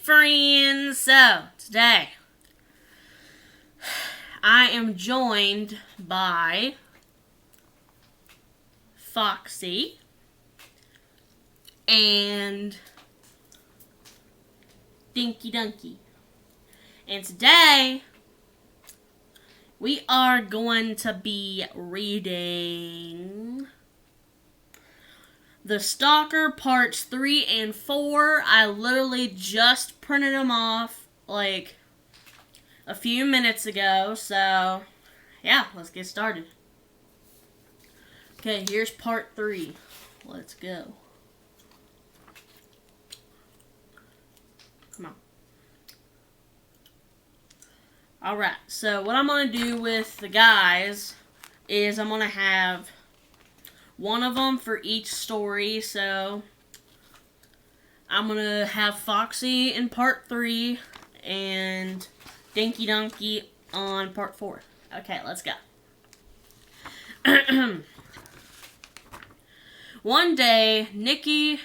friends. So, today, I am joined by Foxy and Dinki. And today, we are going to be reading The Stalker Parts 3 and 4. I literally just printed them off like a few minutes ago. So, yeah, let's get started. Okay, here's part 3. Let's go. Come on. Alright, so what I'm going to do with the guys is I'm going to have one of them for each story. So I'm going to have Foxy in part 3 and Dinky on part 4. Okay, let's go. One day, Nikki,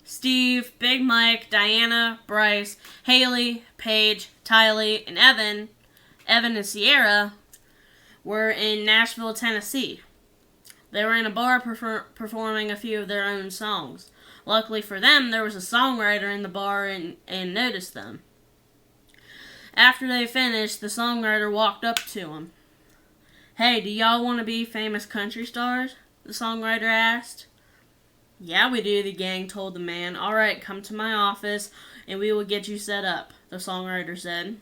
Steve, Big Mike, Diana, Bryce, Haley, Paige, Tylee, and Evan and Sierra were in Nashville, Tennessee. They were in a bar performing a few of their own songs. Luckily for them, there was a songwriter in the bar and noticed them. After they finished, the songwriter walked up to them. "Hey, do y'all want to be famous country stars?" the songwriter asked. "Yeah, we do," the gang told the man. "Alright, come to my office and we will get you set up," the songwriter said.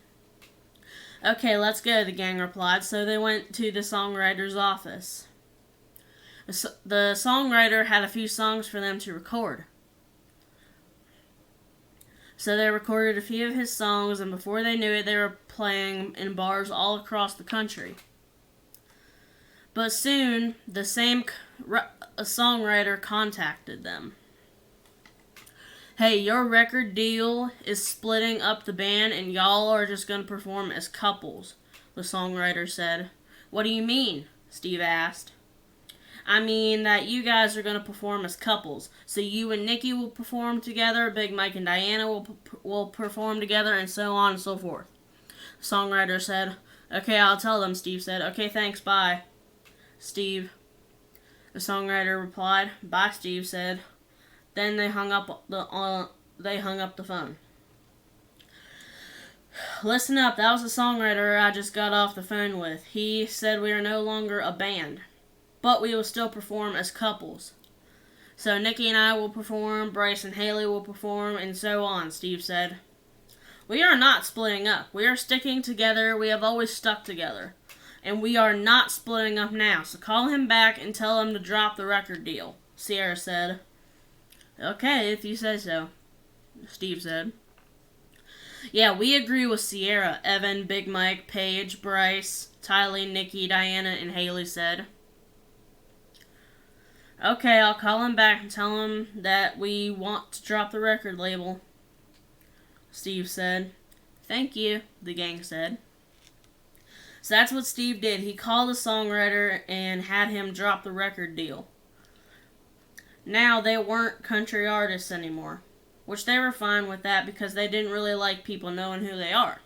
"Okay, let's go," the gang replied. So they went to the songwriter's office. The songwriter had a few songs for them to record. So they recorded a few of his songs, and before they knew it, they were playing in bars all across the country. But soon, the same songwriter contacted them. "Hey, your record deal is splitting up the band and y'all are just going to perform as couples," the songwriter said. "What do you mean?" Steve asked. "I mean that you guys are going to perform as couples. So you and Nikki will perform together, Big Mike and Diana will perform together, and so on and so forth," the songwriter said. "Okay, I'll tell them," Steve said. "Okay, thanks, bye, Steve," the songwriter replied. "Bye," Steve said. Then they hung up the phone. "Listen up, that was the songwriter I just got off the phone with. He said we are no longer a band, but we will still perform as couples. So Nikki and I will perform, Bryce and Haley will perform, and so on," Steve said. "We are not splitting up. We are sticking together. We have always stuck together. And we are not splitting up now. So call him back and tell him to drop the record deal," Sierra said. "Okay, if you say so," Steve said. "Yeah, we agree with Sierra," Evan, Big Mike, Paige, Bryce, Tylee, Nikki, Diana, and Haley said. "Okay, I'll call him back and tell him that we want to drop the record label," Steve said. "Thank you," the gang said. So that's what Steve did. He called the songwriter and had him drop the record deal. Now they weren't country artists anymore, which they were fine with that because they didn't really like people knowing who they are.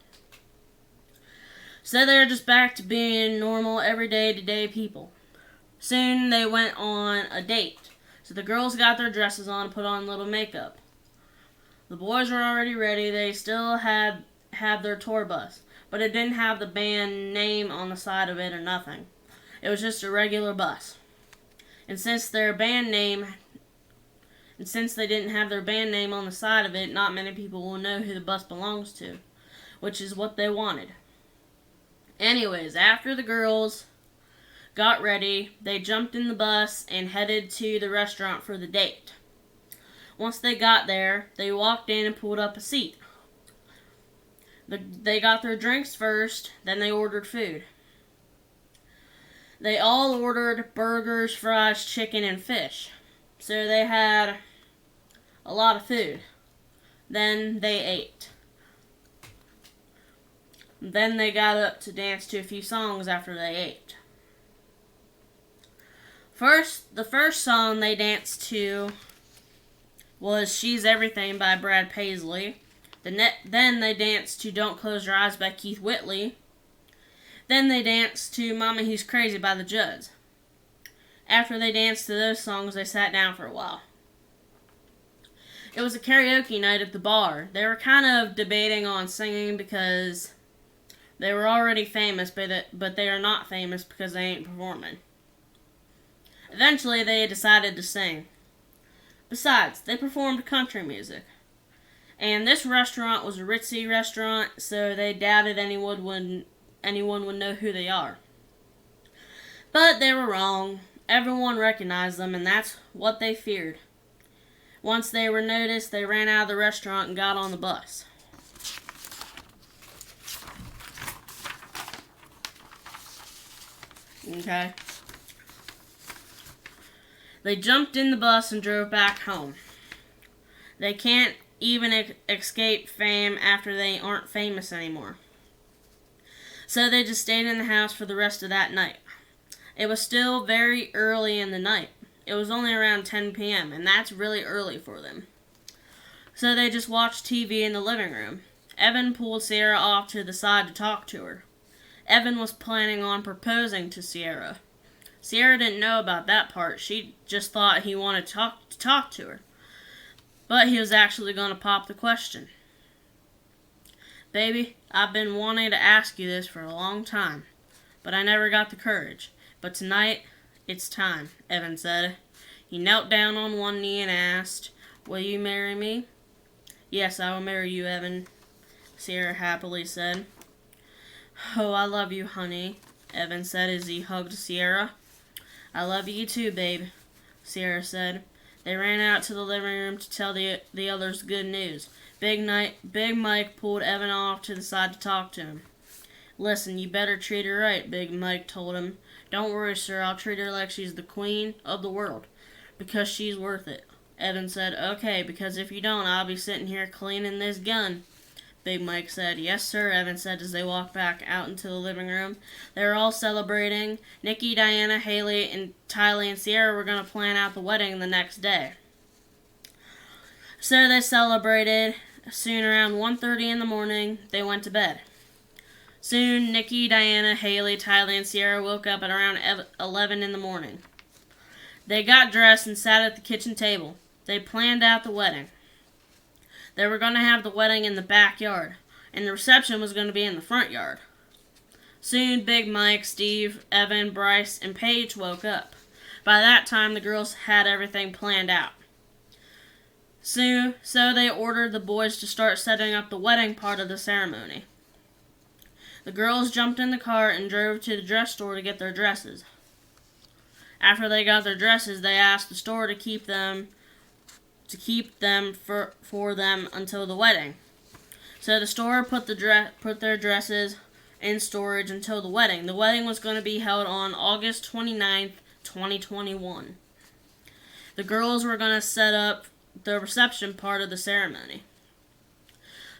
So they're just back to being normal, everyday people. Soon they went on a date. So the girls got their dresses on and put on a little makeup. The boys were already ready. They still had their tour bus, but it didn't have the band name on the side of it or nothing. It was just a regular bus. And since they didn't have their band name on the side of it, not many people will know who the bus belongs to, which is what they wanted. Anyways, after the girls got ready, they jumped in the bus and headed to the restaurant for the date. Once they got there, they walked in and pulled up a seat. They got their drinks first, then they ordered food. They all ordered burgers, fries, chicken, and fish. So they had a lot of food. Then they ate. Then they got up to dance to a few songs after they ate. The first song they danced to was "She's Everything" by Brad Paisley. Then they danced to Don't Close Your Eyes by Keith Whitley. Then they danced to Mama He's Crazy by the Judds. After they danced to those songs, they sat down for a while. It was a karaoke night at the bar. They were kind of debating on singing because they were already famous, but they are not famous because they ain't performing. Eventually, they decided to sing. Besides, they performed country music. And this restaurant was a ritzy restaurant, so they doubted anyone would know who they are. But they were wrong. Everyone recognized them, and that's what they feared. Once they were noticed, they ran out of the restaurant and got on the bus. Okay. They jumped in the bus and drove back home. They can't even escape fame after they aren't famous anymore. So they just stayed in the house for the rest of that night. It was still very early in the night. It was only around 10 p.m., and that's really early for them. So they just watched TV in the living room. Evan pulled Sierra off to the side to talk to her. Evan was planning on proposing to Sierra. Sierra didn't know about that part. She just thought he wanted to talk to her. But he was actually going to pop the question. Baby, I've been wanting to ask you this for a long time, but I never got the courage. But tonight, it's time, Evan said. He knelt down on one knee and asked, Will you marry me? Yes, I will marry you, Evan, Sierra happily said. Oh, I love you, honey, Evan said as he hugged Sierra. I love you too, babe, Sierra said. They ran out to the living room to tell the others good news. Big Mike pulled Evan off to the side to talk to him. Listen, you better treat her right, Big Mike told him. Don't worry, sir, I'll treat her like she's the queen of the world, because she's worth it. Evan said, Okay, because if you don't, I'll be sitting here cleaning this gun. Big Mike said, Yes, sir, Evan said as they walked back out into the living room. They were all celebrating. Nikki, Diana, Haley, and Tylee and Sierra were going to plan out the wedding the next day. So they celebrated. Soon, around 1:30 in the morning, they went to bed. Soon, Nikki, Diana, Haley, Tylee, and Sierra woke up at around 11 in the morning. They got dressed and sat at the kitchen table. They planned out the wedding. They were going to have the wedding in the backyard, and the reception was going to be in the front yard. Soon, Big Mike, Steve, Evan, Bryce, and Paige woke up. By that time, the girls had everything planned out. So they ordered the boys to start setting up the wedding part of the ceremony. The girls jumped in the car and drove to the dress store to get their dresses. After they got their dresses, they asked the store to keep them for them until the wedding. So the store put their dresses in storage until the wedding. The wedding was going to be held on August 29th, 2021. The girls were going to set up the reception part of the ceremony.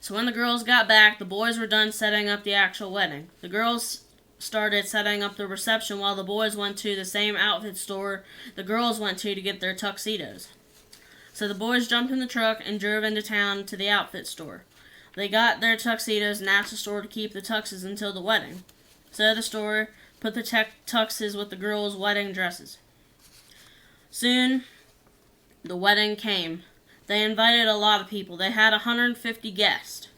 So when the girls got back, the boys were done setting up the actual wedding. The girls started setting up the reception while the boys went to the same outfit store the girls went to get their tuxedos. So the boys jumped in the truck and drove into town to the outfit store. They got their tuxedos and asked the store to keep the tuxes until the wedding. So the store put the tuxes with the girls' wedding dresses. Soon, the wedding came. They invited a lot of people. They had 150 guests.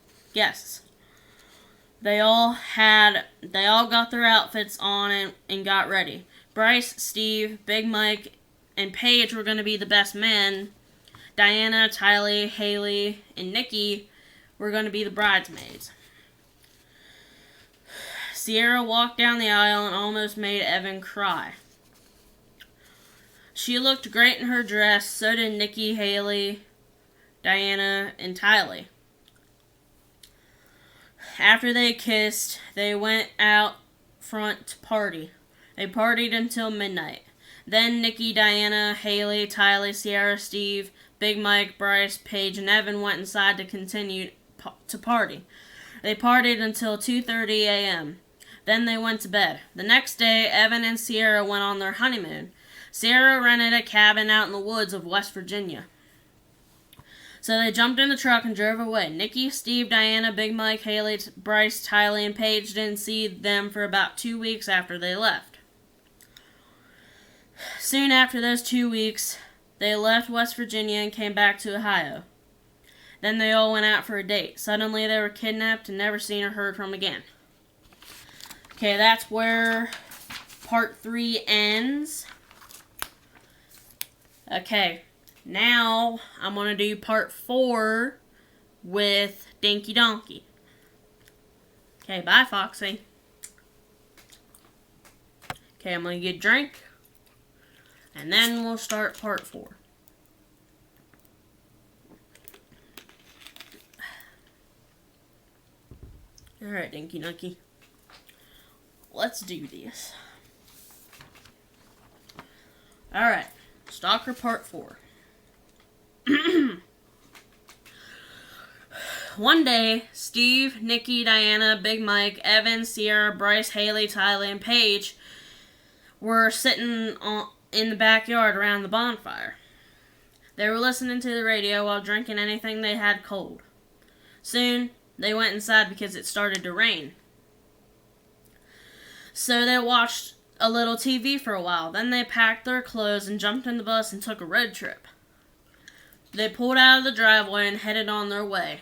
They all got their outfits on and got ready. Bryce, Steve, Big Mike, and Paige were going to be the best men. Diana, Tylee, Haley, and Nikki were going to be the bridesmaids. Sierra walked down the aisle and almost made Evan cry. She looked great in her dress, so did Nikki, Haley, Diana, and Tylee. After they kissed, they went out front to party. They partied until midnight. Then Nikki, Diana, Haley, Tylee, Sierra, Steve, Big Mike, Bryce, Paige, and Evan went inside to continue to party. They partied until 2:30 a.m. Then they went to bed. The next day, Evan and Sierra went on their honeymoon. Sierra rented a cabin out in the woods of West Virginia. So they jumped in the truck and drove away. Nikki, Steve, Diana, Big Mike, Haley, Bryce, Tylee, and Paige didn't see them for about 2 weeks after they left. Soon after those 2 weeks, they left West Virginia and came back to Ohio. Then they all went out for a date. Suddenly they were kidnapped and never seen or heard from again. Okay, that's where part 3 ends. Okay, now I'm going to do part 4 with Dinky Donkey. Okay, bye, Foxy. Okay, I'm going to get a drink, and then we'll start part 4. Alright, Dinky Donkey. Let's do this. Alright, Stalker part 4. One day, Steve, Nikki, Diana, Big Mike, Evan, Sierra, Bryce, Haley, Tylee, and Paige were sitting in the backyard around the bonfire. They were listening to the radio while drinking anything they had cold. Soon, they went inside because it started to rain. So they watched a little TV for a while. Then they packed their clothes and jumped in the bus and took a road trip. They pulled out of the driveway and headed on their way.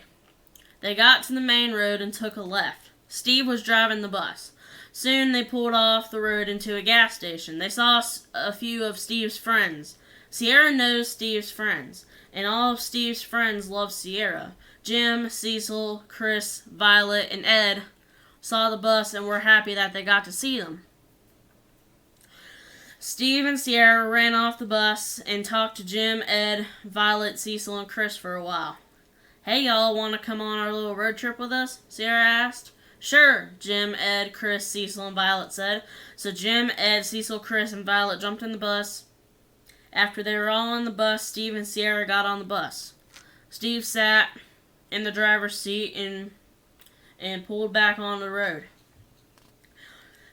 They got to the main road and took a left. Steve was driving the bus. Soon they pulled off the road into a gas station. They saw a few of Steve's friends. Sierra knows Steve's friends, and all of Steve's friends love Sierra. Jim, Cecil, Chris, Violet, and Ed saw the bus and were happy that they got to see them. Steve and Sierra ran off the bus and talked to Jim, Ed, Violet, Cecil, and Chris for a while. "Hey, y'all, want to come on our little road trip with us?" Sierra asked. "Sure," Jim, Ed, Chris, Cecil, and Violet said. So Jim, Ed, Cecil, Chris, and Violet jumped in the bus. After they were all on the bus, Steve and Sierra got on the bus. Steve sat in the driver's seat and pulled back on the road.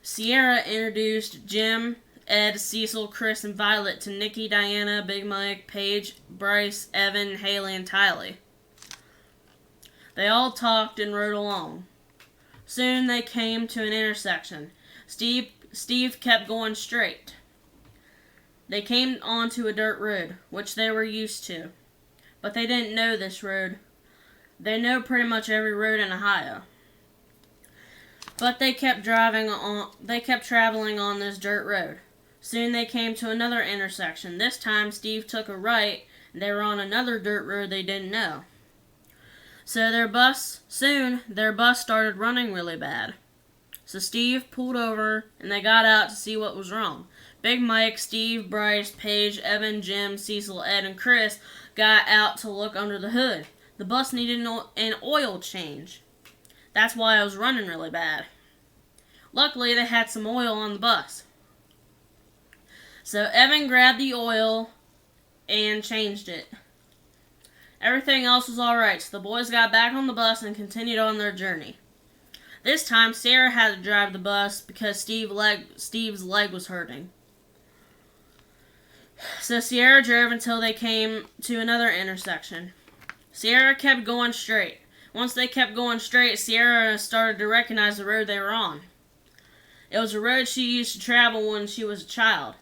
Sierra introduced Jim, Ed, Cecil, Chris, and Violet to Nikki, Diana, Big Mike, Paige, Bryce, Evan, Haley, and Tylee. They all talked and rode along. Soon they came to an intersection. Steve kept going straight. They came onto a dirt road, which they were used to. But they didn't know this road. They know pretty much every road in Ohio. But they kept traveling on this dirt road. Soon they came to another intersection. This time Steve took a right, and they were on another dirt road they didn't know. Soon their bus started running really bad. So Steve pulled over, and they got out to see what was wrong. Big Mike, Steve, Bryce, Paige, Evan, Jim, Cecil, Ed, and Chris got out to look under the hood. The bus needed an oil change. That's why it was running really bad. Luckily, they had some oil on the bus. So Evan grabbed the oil and changed it. Everything else was alright, so the boys got back on the bus and continued on their journey. This time, Sarah had to drive the bus because Steve's leg was hurting. So Sierra drove until they came to another intersection. Sierra kept going straight. Once they kept going straight, Sierra started to recognize the road they were on. It was a road she used to travel when she was a child.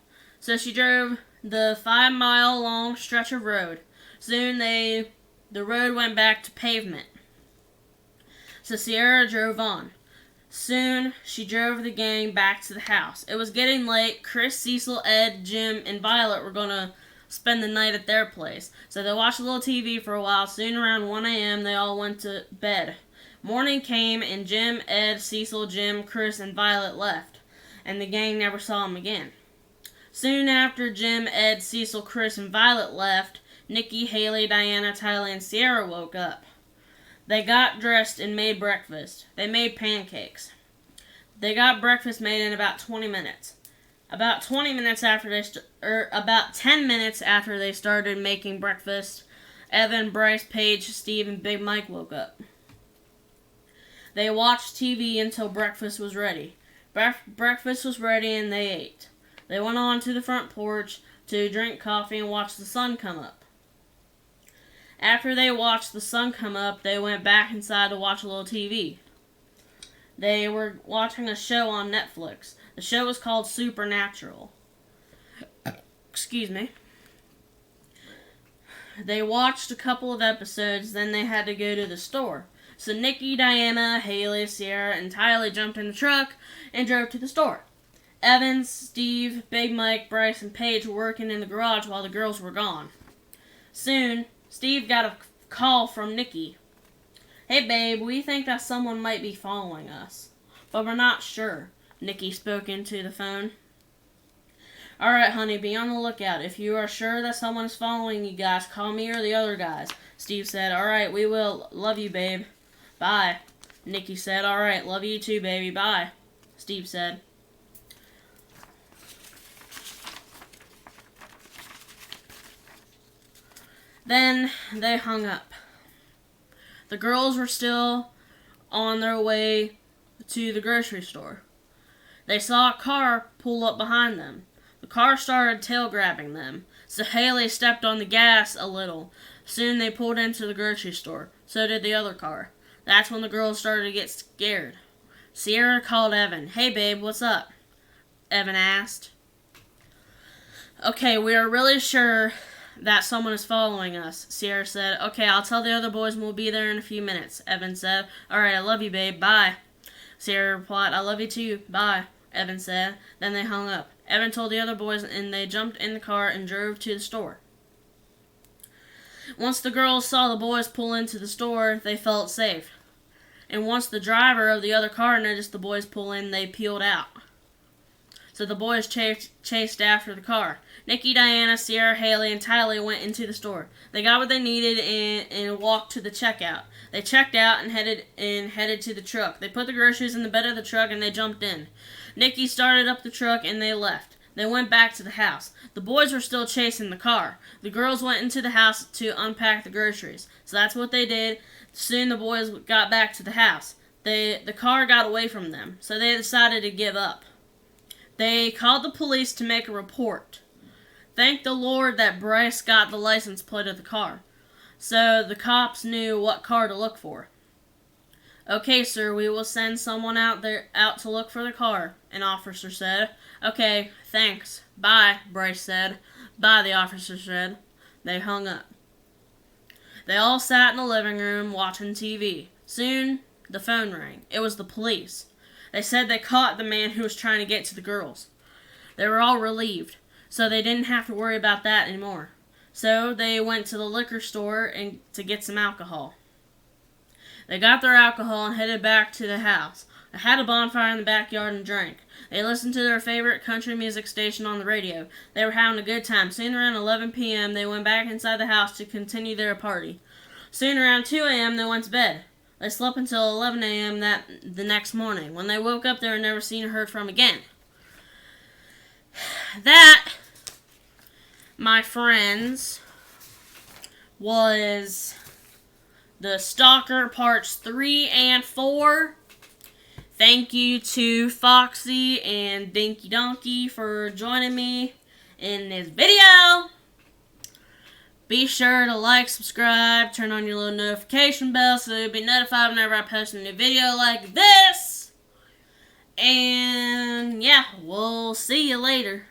So she drove the 5-mile-long stretch of road. Soon the road went back to pavement. So Sierra drove on. Soon she drove the gang back to the house. It was getting late. Chris, Cecil, Ed, Jim, and Violet were going to spend the night at their place. So they watched a little TV for a while. Soon around 1 a.m. they all went to bed. Morning came and Jim, Ed, Cecil, Jim, Chris, and Violet left. And the gang never saw them again. Soon after Jim, Ed, Cecil, Chris, and Violet left, Nikki, Haley, Diana, Tylee, and Sierra woke up. They got dressed and made breakfast. They made pancakes. They got breakfast made in about 20 minutes. About 10 minutes after they started making breakfast, Evan, Bryce, Paige, Steve, and Big Mike woke up. They watched TV until breakfast was ready. Breakfast was ready and they ate. They went on to the front porch to drink coffee and watch the sun come up. After they watched the sun come up, they went back inside to watch a little TV. They were watching a show on Netflix. The show was called Supernatural. Excuse me. They watched a couple of episodes, then they had to go to the store. So Nikki, Diana, Haley, Sierra, and Tylee jumped in the truck and drove to the store. Evan, Steve, Big Mike, Bryce, and Paige were working in the garage while the girls were gone. Soon, Steve got a call from Nikki. "Hey babe, we think that someone might be following us, but we're not sure," Nikki spoke into the phone. "Alright, honey, be on the lookout. If you are sure that someone is following you guys, call me or the other guys," Steve said. "Alright, we will. Love you, babe. Bye." Nikki said. "Alright, love you too, baby. Bye," Steve said. Then they hung up. The girls were still on their way to the grocery store. They saw a car pull up behind them. The car started tail grabbing them, so Haley stepped on the gas a little. Soon they pulled into the grocery store. So did the other car. That's when the girls started to get scared. Sierra called Evan. "Hey babe, what's up?" Evan asked. "Okay, we are really sure that someone is following us," Sierra said. "Okay, I'll tell the other boys and we'll be there in a few minutes," Evan said. "Alright, I love you, babe. Bye." Sierra replied. "I love you too. Bye," Evan said. Then they hung up. Evan told the other boys and they jumped in the car and drove to the store. Once the girls saw the boys pull into the store, they felt safe. And once the driver of the other car noticed the boys pull in, they peeled out. So the boys chased after the car. Nikki, Diana, Sierra, Haley, and Tylee went into the store. They got what they needed and walked to the checkout. They checked out and headed to the truck. They put the groceries in the bed of the truck and they jumped in. Nikki started up the truck and they left. They went back to the house. The boys were still chasing the car. The girls went into the house to unpack the groceries. So that's what they did. Soon the boys got back to the house. The car got away from them, so they decided to give up. They called the police to make a report. Thank the Lord that Bryce got the license plate of the car, so the cops knew what car to look for. "Okay, sir, we will send someone out to look for the car," an officer said. "Okay, thanks. Bye," Bryce said. "Bye," the officer said. They hung up. They all sat in the living room watching TV. Soon, the phone rang. It was the police. They said they caught the man who was trying to get to the girls. They were all relieved, so they didn't have to worry about that anymore. So they went to the liquor store to get some alcohol. They got their alcohol and headed back to the house. They had a bonfire in the backyard and drank. They listened to their favorite country music station on the radio. They were having a good time. Soon around 11 p.m., they went back inside the house to continue their party. Soon around 2 a.m., they went to bed. They slept until 11 a.m. the next morning. When they woke up, they were never seen or heard from again. That, my friends, was the Stalker Parts 3 and 4. Thank you to Foxy and Dinki for joining me in this video. Be sure to like, subscribe, turn on your little notification bell so you'll be notified whenever I post a new video like this. And yeah, we'll see you later.